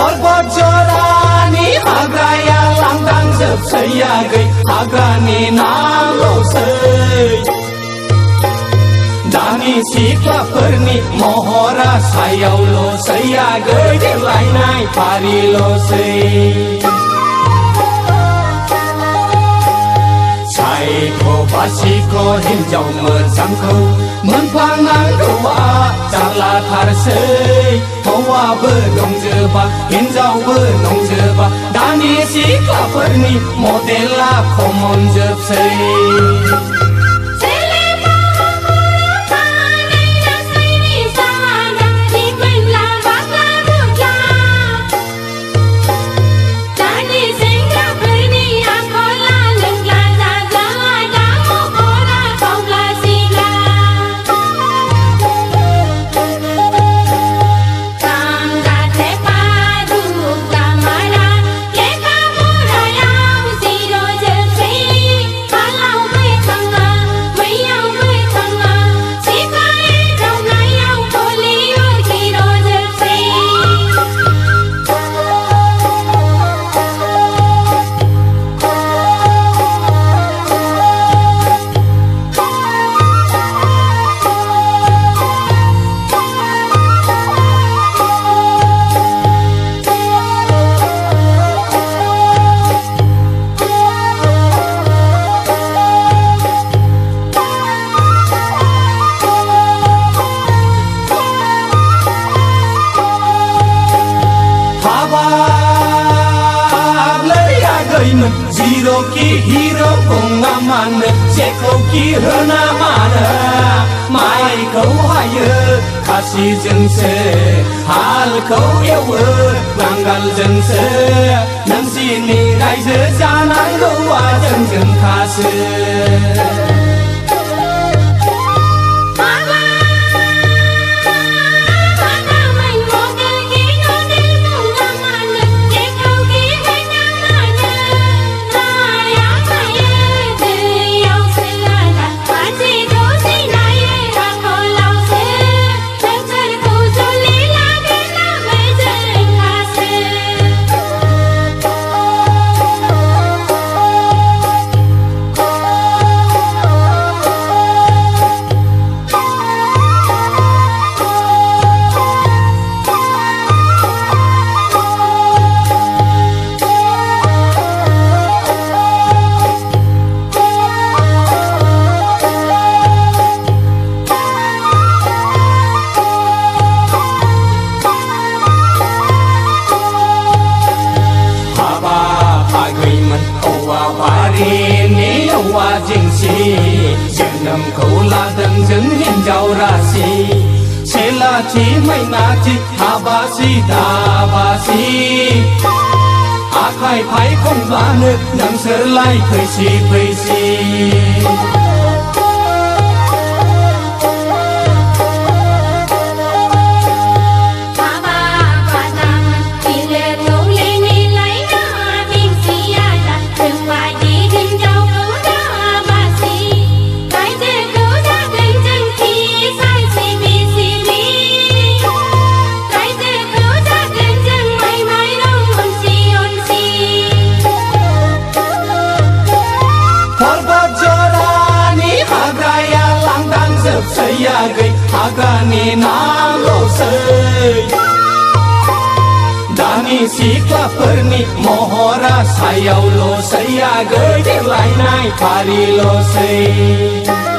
Bocorani hagraya langdang sepseyagai hagrani nalosei Dani siklaperni mohora sayau lo seyagai delainai pari losei Saiko basiko hinjau mencangkau Menpangang doa jala tarsei Hawa benong jebak hinjau benong jebak Dani siklaperni modela komon jebsei Zero ki hero bunga mana Jeko ki hana mana Mai kau haya kasih jengse Hal kau ewe langgal jengse Nang sini raja jalan gua jeng kasih Jenam kau ladang jeng hinjau rasi Selati mainati habasi dabasi Akai pai kong bane nang serlai peisi Seyagai agani nalosei Dani siklaperni mohora sayau lo seyagai delainai pari losei